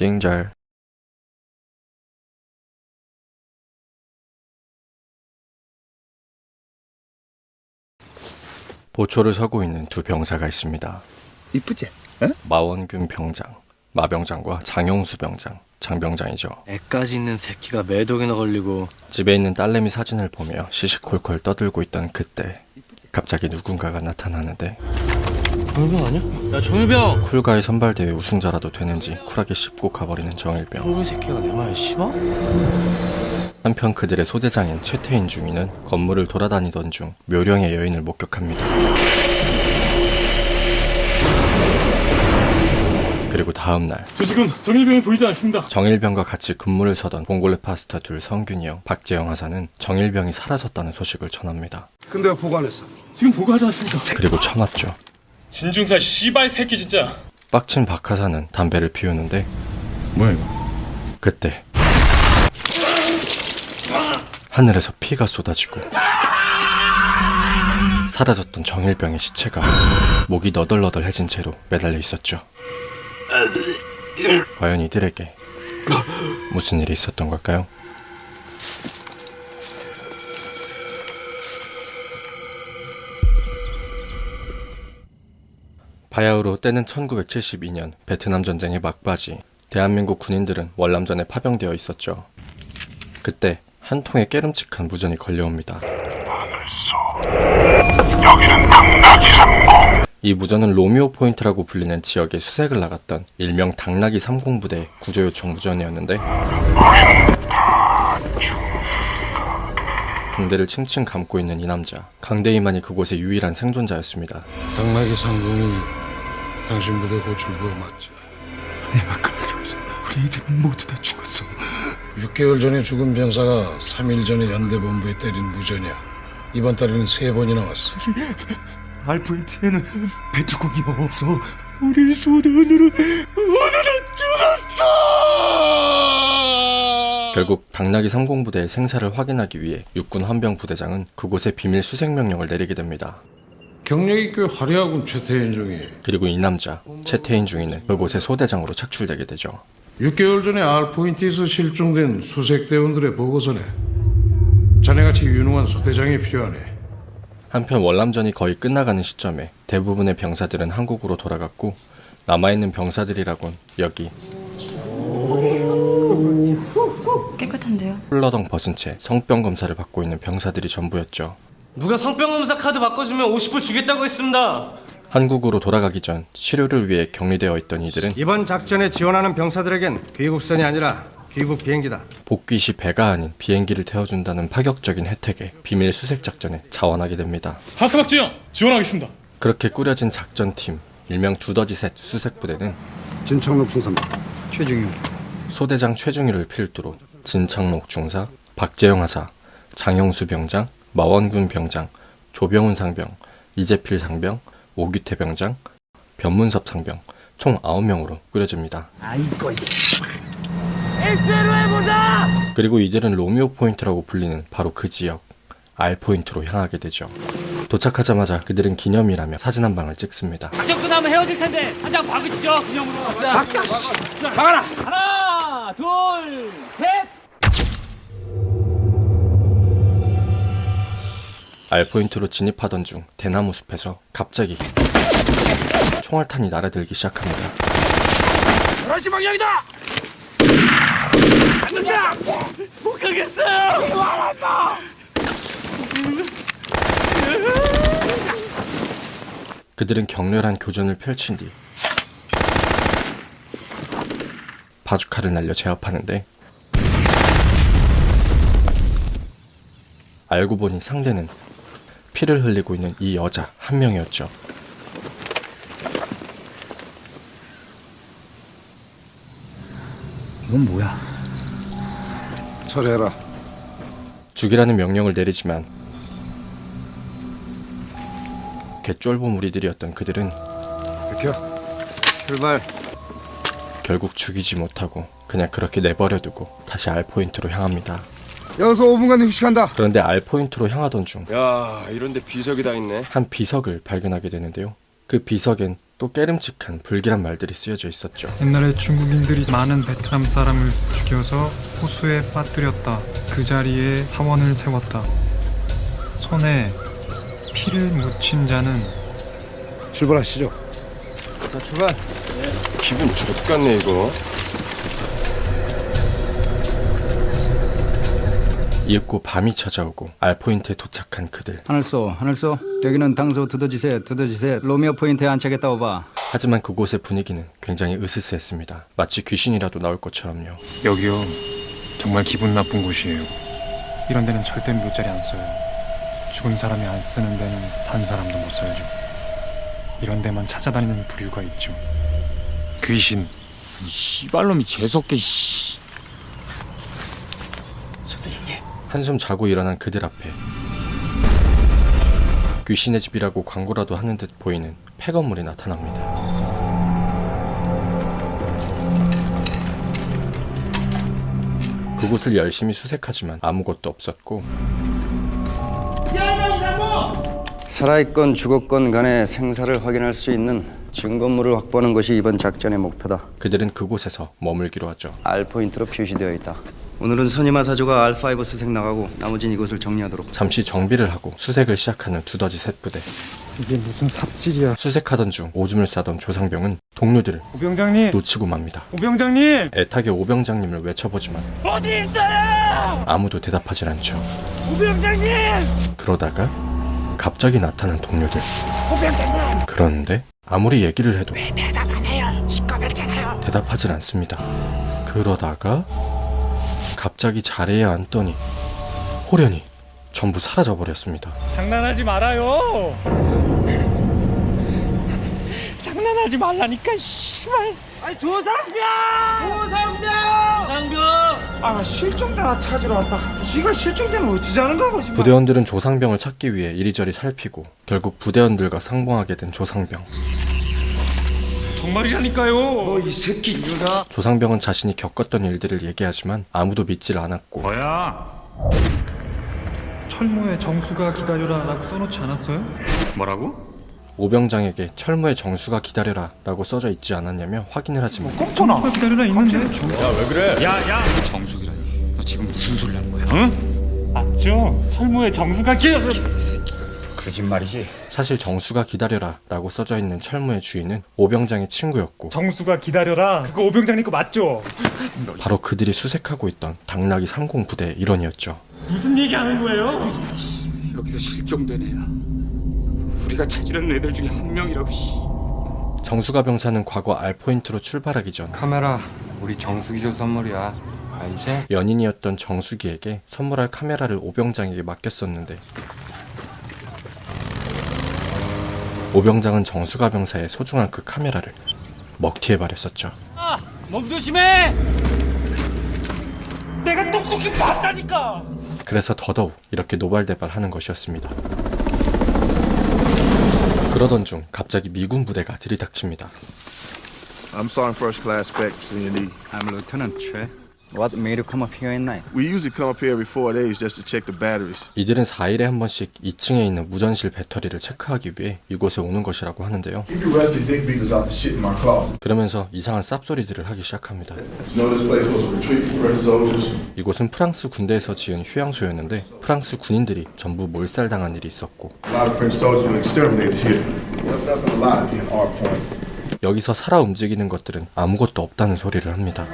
띵절. 보초를 서고 있는 두 병사가 있습니다. 이쁘지? 마원균 병장, 마병장과 장용수 병장, 장병장이죠. 애까지 있는 새끼가 매독이나 걸리고. 집에 있는 딸내미 사진을 보며 시시콜콜 떠들고 있던 그때 갑자기 누군가가 나타나는데, 정일병 아니야? 야, 정일병! 쿨가이 선발대회 우승자라도 되는지 쿨하게 씹고 가버리는 정일병. 이 새끼가 내 말에 씹어? 한편 그들의 소대장인 최태인 중위는 건물을 돌아다니던 중 묘령의 여인을 목격합니다. 그리고 다음날 저 지금 정일병이 보이지 않습니다. 정일병과 같이 근무를 서던 봉골레 파스타 둘 성균이 형, 박재영 하사는 정일병이 사라졌다는 소식을 전합니다. 근데 왜 보고 안 했어? 지금 보고하지 않습니까? 그리고 쳐맞죠. 진중사 씨발 새끼 진짜. 빡친 박 하사는 담배를 피우는데 뭐야 이거? 그때 하늘에서 피가 쏟아지고 사라졌던 정일병의 시체가 목이 너덜너덜해진 채로 매달려 있었죠. 과연 이들에게 무슨 일이 있었던 걸까요? 바야흐로 때는 1972년 베트남 전쟁의 막바지, 대한민국 군인들은 월남전에 파병되어 있었죠. 그때 한 통의 깨름칙한 무전이 걸려옵니다. 여기는 당나귀 3공. 이 무전은 로미오 포인트라고 불리는 지역에 수색을 나갔던 일명 당나귀 3공부대 구조 요청 무전이었는데, 붕대를 칭칭 감고 있는 이 남자, 강대희만이 그곳의 유일한 생존자였습니다. 당나귀 상공이 당신 부대 호출부가 맞지? 내가 그럴 리 없어. 우리 이들은 모두 다 죽었어. 6개월 전에 죽은 병사가 3일 전에 연대본부에 때린 무전이야. 이번 달에는 3번이나 왔어. 알포인트에는 배트공이 없어. 우리 소대원으로 오늘은 죽었어. 결국 당나귀 3공부대의 생사를 확인하기 위해 육군 헌병 부대장은 그곳에 비밀 수색 명령을 내리게 됩니다. 경력이 꽤 화려하군 최태인 중이. 그리고 이 남자, 최태인 중위는 그곳의 소대장으로 착출되게 되죠. 6개월 전에 알포인트에서 실종된 수색대원들의 보고서네. 자네같이 유능한 소대장이 필요하네. 한편 월남전이 거의 끝나가는 시점에 대부분의 병사들은 한국으로 돌아갔고, 남아있는 병사들이라곤 여기 깨끗한데요? 훌러덩 벗은 채 성병 검사를 받고 있는 병사들이 전부였죠. 누가 성병검사 카드 바꿔주면 50불 주겠다고 했습니다. 한국으로 돌아가기 전 치료를 위해 격리되어 있던 이들은 이번 작전에 지원하는 병사들에겐 귀국선이 아니라 귀국 비행기다. 복귀 시 배가 아닌 비행기를 태워준다는 파격적인 혜택에 비밀 수색 작전에 자원하게 됩니다. 하사박지영 지원하겠습니다. 그렇게 꾸려진 작전팀, 일명 두더지셋 수색부대는 진창록 중사입니다. 최중임. 소대장 최중희를 필두로 진창록 중사, 박재영 하사, 장영수 병장, 마원군 병장, 조병훈 상병, 이재필 상병, 오규태 병장, 변문섭 상병 총 9명으로 꾸려집니다. 그리고 이들은 로미오 포인트라고 불리는 바로 그 지역 R 포인트로 향하게 되죠. 도착하자마자 그들은 기념이라며 사진 한 방을 찍습니다. 작전 끝나면 헤어질 텐데 한 장 박으시죠. 기념으로. 박자. 박아라. 하나, 둘, 셋. R 포인트로 진입하던 중 대나무 숲에서 갑자기 총알탄이 날아들기 시작합니다. 11시 방향이다. 안 된다. 못 가겠어요. 이거 알았다. 그들은 격렬한 교전을 펼친 뒤 바주카를 날려 제압하는데, 알고 보니 상대는 피를 흘리고 있는 이 여자 한 명이었죠. 이건 뭐야? 처리해라. 죽이라는 명령을 내리지만 개쫄보 무리들이었던 그들은 비켜. 출발. 결국 죽이지 못하고 그냥 그렇게 내버려두고 다시 R포인트로 향합니다. 여기서 5분간 휴식한다. 그런데 R포인트로 향하던 중 야, 이런데 비석이 다 있네. 한 비석을 발견하게 되는데요. 그 비석엔 또 깨름칙한 불길한 말들이 쓰여져 있었죠. 옛날에 중국인들이 많은 베트남 사람을 죽여서 호수에 빠뜨렸다. 그 자리에 사원을 세웠다. 손에 피를 묻힌 자는 출발하시죠. 자, 출발. 기분 좆같네 이거. 이윽고 밤이 찾아오고 알포인트에 도착한 그들. 하늘소 여기는 당소 두더지셋 로미오 포인트에 안착했다 오바. 하지만 그곳의 분위기는 굉장히 으스스했습니다. 마치 귀신이라도 나올 것처럼요. 여기요. 정말 기분 나쁜 곳이에요. 이런 데는 절대 물자리 안 써요. 죽은 사람이 안 쓰는 데는 산 사람도 못 써야죠. 이런 데만 찾아다니는 부류가 있죠. 귀신. 이 씨발놈이 재수없게 씨. 한숨 자고 일어난 그들 앞에 귀신의 집이라고 광고라도 하는 듯 보이는 폐건물이 나타납니다. 그곳을 열심히 수색하지만 아무것도 없었고 살아있건 죽었건 간의 생사를 확인할 수 있는 증거물을 확보하는 것이 이번 작전의 목표다. 그들은 그곳에서 머물기로 하죠. R포인트로 표시되어 있다. 오늘은 선임아 사조가 R5 수색 나가고 나머지는 이곳을 정리하도록. 잠시 정비를 하고 수색을 시작하는 두더지 셋 부대. 이게 무슨 삽질이야. 수색하던 중 오줌을 싸던 조상병은 동료들을 오병장님! 놓치고 맙니다. 오병장님! 애타게 오병장님을 외쳐보지만 어디 있어요? 아무도 대답하질 않죠. 오병장님! 그러다가 갑자기 나타난 동료들. 오병장님! 그런데 아무리 얘기를 해도 왜 대답 안 해요? 시꺼멓잖아요. 대답하질 않습니다. 그러다가 갑자기 자리에 앉더니 호련히 전부 사라져버렸습니다. 장난하지 말아요! 장난하지 말라니까 씨발! 아니 조상병! 아 실종자 찾으러 왔다. 지가 실종자는 어찌자는 거고 싶어. 부대원들은 조상병을 찾기 위해 이리저리 살피고 결국 부대원들과 상봉하게 된 조상병. 정말이라니까요! 너이 새끼 이거다. 조상병은 자신이 겪었던 일들을 얘기하지만 아무도 믿질 않았고 뭐야? 철모의 정수가 기다려라 라고 써놓지 않았어요? 뭐라고? 오병장에게 철무의 정수가 기다려라 라고 써져 있지 않았냐며 확인을 하지만 정수가 기다려라 있는데 정숙이라니. 너 지금 무슨 소리 하는 거야? 응? 맞죠? 철모의 정수가 기다려라. 거짓말이지. 사실 정수가 기다려라 라고 써져 있는 철무의 주인은 오병장의 친구였고 정수가 기다려라. 그거 오병장님 거 맞죠? 바로 그들이 수색하고 있던 당나귀 30 부대의 일원이었죠. 무슨 얘기 하는 거예요? 여기서 실종된 애야. 우리가 찾으려는 애들 중에 한 명이라고 씨. 정수가 병사는 과거 R포인트로 출발하기 전 카메라 우리 정수기 준 선물이야. 알지? 연인이었던 정수기에게 선물할 카메라를 오병장에게 맡겼었는데 오병장은 정수가 병사의 소중한 그 카메라를 먹튀해 버렸었죠. 몸 조심해. 내가 똑똑히 봤다니까. 그래서 더더욱 이렇게 노발대발하는 것이었습니다. 그러던 중 갑자기 미군 부대가 들이닥칩니다. I'm Sergeant First Class Spec, Senior D. I'm Lieutenant Che. What made you come up here at night? We usually come up here every 4 days just to check the batteries. 이들은 4일에 한 번씩 2층에 있는 무전실 배터리를 체크하기 위해 이곳에 오는 것이라고 하는데요. You can rest your dick beaters out the shit in my closet. 그러면서 이상한 쌉소리들을 하기 시작합니다. You know this place was a retreat for French soldiers. 이곳은 프랑스 군대에서 지은 휴양소였는데 프랑스 군인들이 전부 몰살당한 일이 있었고 A lot of French soldiers were exterminated here. There's nothing alive in our point. 여기서 살아 움직이는 것들은 아무것도 없다는 소리를 합니다.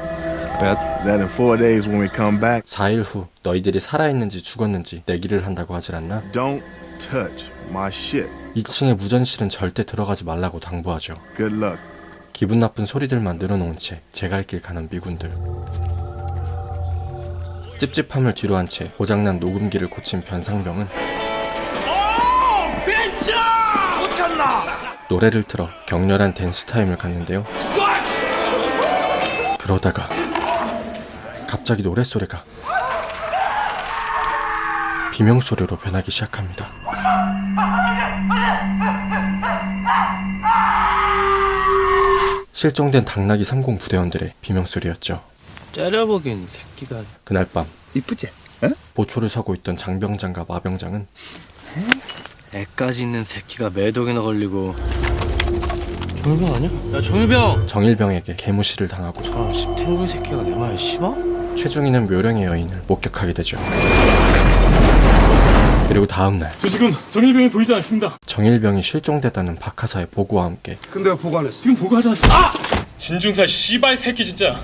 That in 4 days when we come back, 4일 후 너희들이 살아있는지 죽었는지 내기를 한다고 하질 않나? don't touch my shit. 2층의 무전실은 절대 들어가지 말라고 당부하죠. Good luck. 기분 나쁜 소리들만 늘어놓은 채 제갈 길 가는 미군들. 찝찝함을 뒤로한 채 고장난 녹음기를 고친 변상병은 벤츠! 꽂혔나? 노래를 틀어 격렬한 댄스 타임을 갖는데요. 그러다가 갑자기 노랫소리가 비명소리로 변하기 시작합니다. 실종된 당나귀 30 부대원들의 비명소리였죠. 째려보긴 새끼가. 그날 밤 이쁘지? 보초를 서고 있던 장병장과 마병장은 애까지 있는 새끼가 매독이나 걸리고 정일병 아니야? 야 정일병! 정일병에게 개무시를 당하고 저런 탱글 새끼가 내 말에 씹어? 최중희는 묘령의 여인을 목격하게 되죠. 그리고 다음날 저 지금 정일병이 보이지 않습니다. 정일병이 실종됐다는 박하사의 보고와 함께 근데 왜 보고 안 했어? 지금 보고하지 않습니다. 아! 진중사 씨발 새끼 진짜.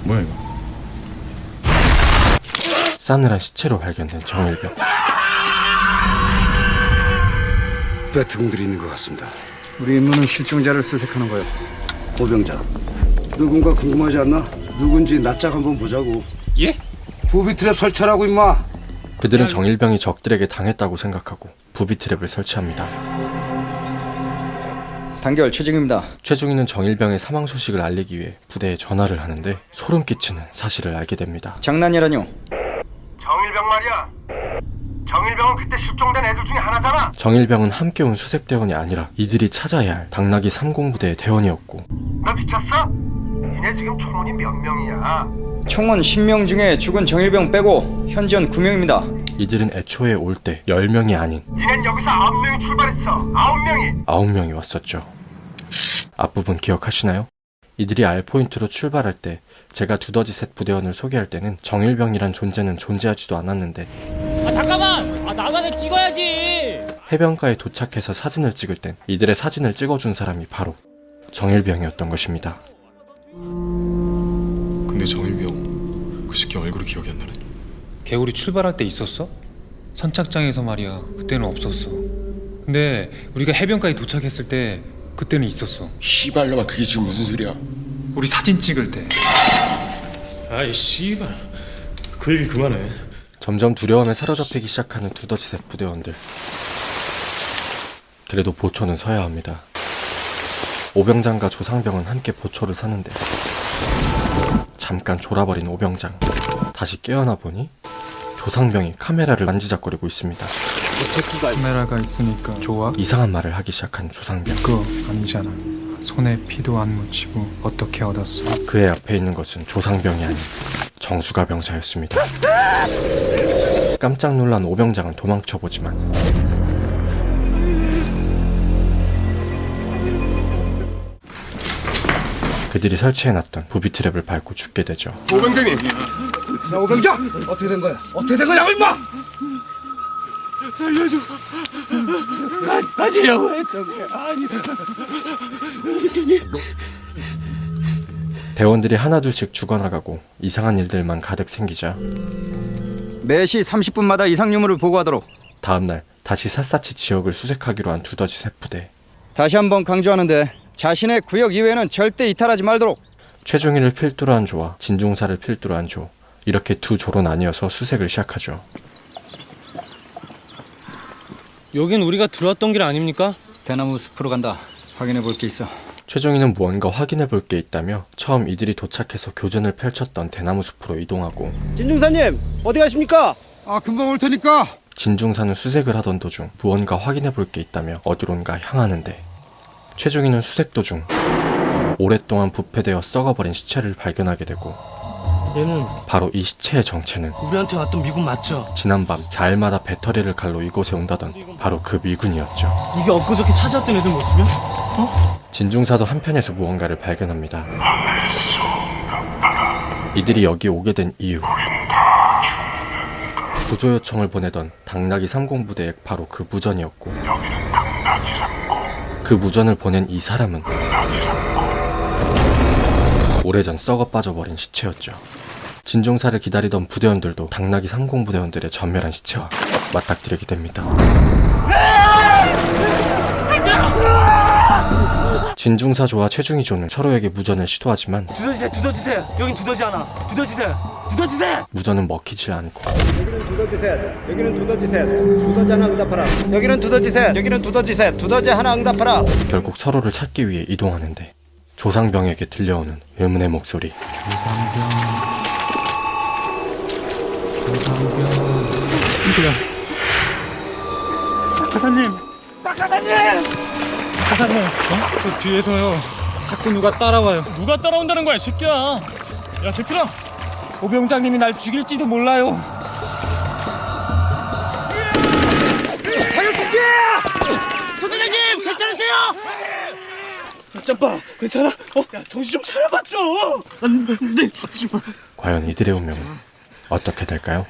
뭐야 이거? 싸늘한 시체로 발견된 정일병. 배트공들이 있는 것 같습니다. 우리 임무는 실종자를 수색하는 거예요. 고병자, 누군가 궁금하지 않나? 누군지 낯짝 한번 보자고. 예? 부비 트랩 설치하라고 임마. 그들은 정일병이 적들에게 당했다고 생각하고 부비 트랩을 설치합니다. 단결 최정입니다. 최중희는 정일병의 사망 소식을 알리기 위해 부대에 전화를 하는데 소름 끼치는 사실을 알게 됩니다. 장난이라뇨. 정일병 말이야. 정일병은 그때 실종된 애들 중에 하나잖아. 정일병은 함께 온 수색대원이 아니라 이들이 찾아야 할 당나귀 3공부대의 대원이었고 너 미쳤어? 니네 지금 총원이 몇 명이야? 총원 10명 중에 죽은 정일병 빼고 현재는 9명입니다. 이들은 애초에 올 때 10명이 아닌 니넨 여기서 9명이 출발했어. 9명이. 9명이 왔었죠. 앞부분 기억하시나요? 이들이 R포인트로 출발할 때 제가 두더지셋 부대원을 소개할 때는 정일병이란 존재는 존재하지도 않았는데 아 잠깐만! 아 나가서 찍어야지! 해변가에 도착해서 사진을 찍을 땐 이들의 사진을 찍어준 사람이 바로 정일병이었던 것입니다. 근데 정일병 그 새끼 얼굴이 기억이 안 나네. 개구리 출발할 때 있었어? 선착장에서 말이야. 그때는 없었어. 근데 우리가 해변가에 도착했을 때 그때는 있었어. 씨발놈아, 그게 지금 무슨 소리야? 우리 사진 찍을 때. 아이 씨발 그 얘기 그만해. 점점 두려움에 사로잡히기 시작하는 두더지셋 부대원들. 그래도 보초는 서야 합니다. 오병장과 조상병은 함께 보초를 사는데 잠깐 졸아버린 오병장. 다시 깨어나 보니 조상병이 카메라를 만지작거리고 있습니다. 카메라가 있으니까 좋아? 이상한 말을 하기 시작한 조상병. 그거 아니잖아. 손에 피도 안 묻히고 어떻게 얻었어? 그의 앞에 있는 것은 조상병이 아닌 정수가 병사였습니다. 깜짝 놀란 오병장은 도망쳐보지만 그들이 설치해놨던 부비 트랩을 밟고 죽게 되죠. 오병장님, 자, 오병자! 어떻게 된 거야? 어떻게 된 거냐고 임마! 가지려고 했던 게 아니다. 대원들이 하나둘씩 죽어나가고 이상한 일들만 가득 생기자 매시 30분마다 이상 유무를 보고하도록. 다음날 다시 샅샅이 지역을 수색하기로 한 두더지셋 부대. 다시 한번 강조하는데 자신의 구역 이외에는 절대 이탈하지 말도록. 최중희를 필두로 한 조와 진중사를 필두로 한 조, 이렇게 두 조로 나뉘어서 수색을 시작하죠. 여긴 우리가 들어왔던 길 아닙니까? 대나무 숲으로 간다. 확인해 볼 게 있어. 최중희는 무언가 확인해 볼 게 있다며 처음 이들이 도착해서 교전을 펼쳤던 대나무 숲으로 이동하고 진중사님, 어디 가십니까? 아, 금방 올 테니까. 진중사는 수색을 하던 도중 무언가 확인해 볼 게 있다며 어디론가 향하는데 최중희는 수색 도중 오랫동안 부패되어 썩어버린 시체를 발견하게 되고 얘는 바로 이 시체의 정체는 우리한테 왔던 미군 맞죠? 지난밤 자일마다 배터리를 갈로 이곳에 온다던 바로 그 미군이었죠. 이게 엊그저께 찾아왔던 애들 모습이야? 진중사도 한편에서 무언가를 발견합니다. 이들이 여기 오게 된 이유, 구조 요청을 보내던 당나귀 3공부대의 바로 그 무전이었고 그 무전을 보낸 이 사람은 오래전 썩어 빠져버린 시체였죠. 진중사를 기다리던 부대원들도 당나귀 3공부대원들의 전멸한 시체와 맞닥뜨리게 됩니다. 진중사조와 최중희조는 서로에게 무전을 시도하지만 두더지새 여긴 두더지 하나. 두더지새 무전은 먹히질 않고 여기는 두더지셋, 여기는 두더지셋, 두더지 하나 응답하라. 여기는 두더지셋, 여기는 두더지셋, 두더지 하나 응답하라. 결국 서로를 찾기 위해 이동하는데 조상병에게 들려오는 의문의 목소리. 그 뒤에서요. 자꾸 누가 따라와요. 누가 따라온다는 거야, 새끼야? 야, 새끼야. 오병장님이 날 죽일지도 몰라요. 소대장님, 괜찮으세요? 짬빠 괜찮아? 야 정신 좀 차려봐 좀. 안돼 죽지마. 과연 이들의 운명은 어떻게 될까요?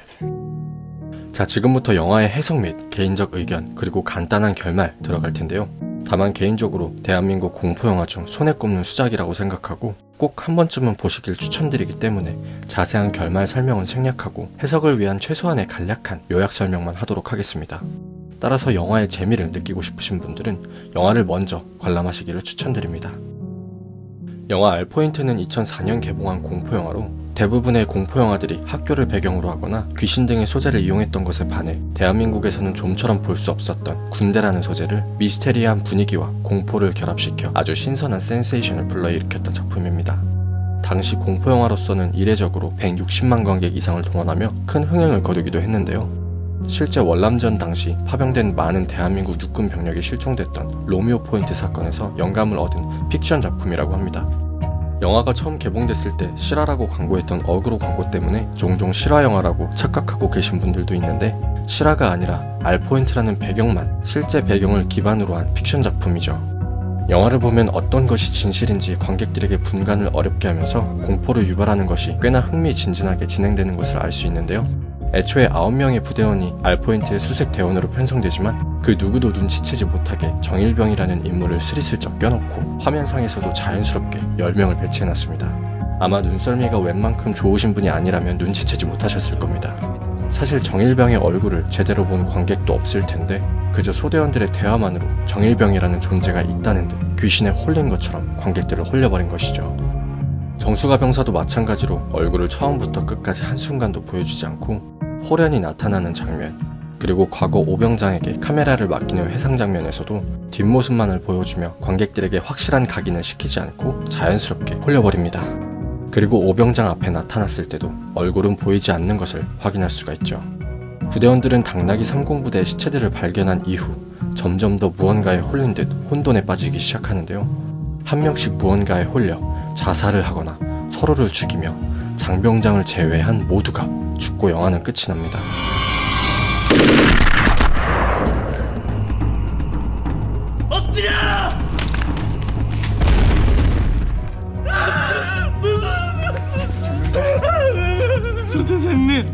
자, 지금부터 영화의 해석 및 개인적 의견 그리고 간단한 결말 들어갈 텐데요. 다만 개인적으로 대한민국 공포영화 중 손에 꼽는 수작이라고 생각하고 꼭 한 번쯤은 보시길 추천드리기 때문에 자세한 결말 설명은 생략하고 해석을 위한 최소한의 간략한 요약 설명만 하도록 하겠습니다. 따라서 영화의 재미를 느끼고 싶으신 분들은 영화를 먼저 관람하시기를 추천드립니다. 영화 알포인트는 2004년 개봉한 공포영화로 대부분의 공포영화들이 학교를 배경으로 하거나 귀신 등의 소재를 이용했던 것에 반해 대한민국에서는 좀처럼 볼 수 없었던 군대라는 소재를 미스테리한 분위기와 공포를 결합시켜 아주 신선한 센세이션을 불러일으켰던 작품입니다. 당시 공포영화로서는 이례적으로 160만 관객 이상을 동원하며 큰 흥행을 거두기도 했는데요. 실제 월남전 당시 파병된 많은 대한민국 육군 병력이 실종됐던 로미오 포인트 사건에서 영감을 얻은 픽션 작품이라고 합니다. 영화가 처음 개봉됐을 때 실화라고 광고했던 어그로 광고 때문에 종종 실화영화라고 착각하고 계신 분들도 있는데 실화가 아니라 알포인트라는 배경만 실제 배경을 기반으로 한 픽션 작품이죠. 영화를 보면 어떤 것이 진실인지 관객들에게 분간을 어렵게 하면서 공포를 유발하는 것이 꽤나 흥미진진하게 진행되는 것을 알 수 있는데요. 애초에 9명의 부대원이 알포인트의 수색 대원으로 편성되지만 그 누구도 눈치채지 못하게 정일병이라는 인물을 스리슬쩍 껴놓고 화면상에서도 자연스럽게 10명을 배치해놨습니다. 아마 눈썰미가 웬만큼 좋으신 분이 아니라면 눈치채지 못하셨을 겁니다. 사실 정일병의 얼굴을 제대로 본 관객도 없을 텐데 그저 소대원들의 대화만으로 정일병이라는 존재가 있다는 듯 귀신에 홀린 것처럼 관객들을 홀려버린 것이죠. 정수가 병사도 마찬가지로 얼굴을 처음부터 끝까지 한순간도 보여주지 않고 호련히 나타나는 장면, 그리고 과거 오병장에게 카메라를 맡기는 회상 장면에서도 뒷모습만을 보여주며 관객들에게 확실한 각인을 시키지 않고 자연스럽게 홀려버립니다. 그리고 오병장 앞에 나타났을 때도 얼굴은 보이지 않는 것을 확인할 수가 있죠. 부대원들은 당나귀 3공부대의 시체들을 발견한 이후 점점 더 무언가에 홀린 듯 혼돈에 빠지기 시작하는데요. 한 명씩 무언가에 홀려 자살을 하거나 서로를 죽이며 장병장을 제외한 모두가 죽고 영화는 끝이 납니다. 엎드려! 조대장님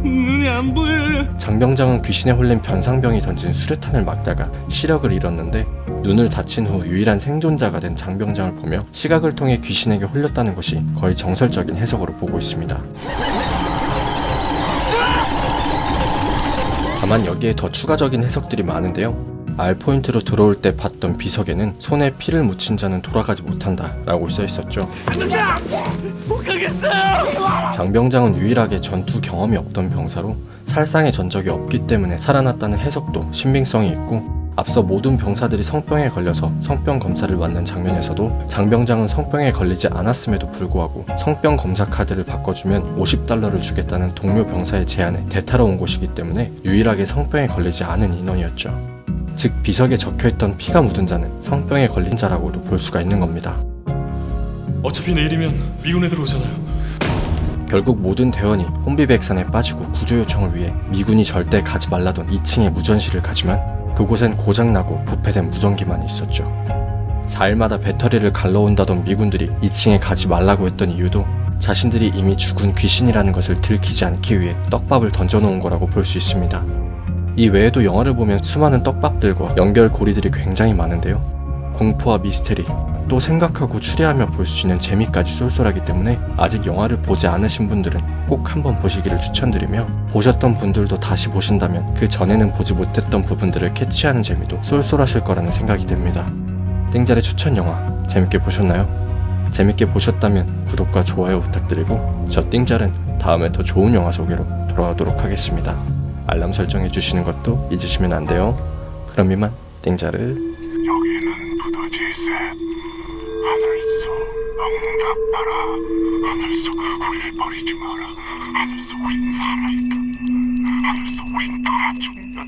눈이 안 보여요. 장병장은 귀신에 홀린 변상병이 던진 수류탄을 막다가 시력을 잃었는데 눈을 다친 후 유일한 생존자가 된 장병장을 보며 시각을 통해 귀신에게 홀렸다는 것이 거의 정설적인 해석으로 보고 있습니다. 다만 여기에 더 추가적인 해석들이 많은데요. 알포인트로 들어올 때 봤던 비석에는 손에 피를 묻힌 자는 돌아가지 못한다 라고 써있었죠. 못 가겠어요. 장병장은 유일하게 전투 경험이 없던 병사로 살상의 전적이 없기 때문에 살아났다는 해석도 신빙성이 있고, 앞서 모든 병사들이 성병에 걸려서 성병 검사를 받는 장면에서도 장병장은 성병에 걸리지 않았음에도 불구하고 성병 검사 카드를 바꿔주면 $50를 주겠다는 동료 병사의 제안에 대타러 온 곳이기 때문에 유일하게 성병에 걸리지 않은 인원이었죠. 즉 비석에 적혀있던 피가 묻은 자는 성병에 걸린 자라고도 볼 수가 있는 겁니다. 어차피 내일이면 미군에 들어오잖아요. 결국 모든 대원이 혼비백산에 빠지고 구조 요청을 위해 미군이 절대 가지 말라던 2층의 무전실을 가지만 그곳엔 고장나고 부패된 무전기만 있었죠. 4일마다 배터리를 갈러온다던 미군들이 2층에 가지 말라고 했던 이유도 자신들이 이미 죽은 귀신이라는 것을 들키지 않기 위해 떡밥을 던져놓은 거라고 볼 수 있습니다. 이 외에도 영화를 보면 수많은 떡밥들과 연결고리들이 굉장히 많은데요. 공포와 미스테리, 또 생각하고 추리하며 볼 수 있는 재미까지 쏠쏠하기 때문에 아직 영화를 보지 않으신 분들은 꼭 한번 보시기를 추천드리며, 보셨던 분들도 다시 보신다면 그 전에는 보지 못했던 부분들을 캐치하는 재미도 쏠쏠하실 거라는 생각이 듭니다. 띵잘의 추천 영화 재밌게 보셨나요? 재밌게 보셨다면 구독과 좋아요 부탁드리고, 저 띵잘은 다음에 더 좋은 영화 소개로 돌아오도록 하겠습니다. 알람 설정해 주시는 것도 잊으시면 안 돼요. 그럼 이만 띵잘을. 여기는 두더지 셋. 하늘 속 응답하라. 하늘 속 우릴 버리지 마라. 하늘 속 우린 살아있다. 하늘 속 우린 다 죽는다.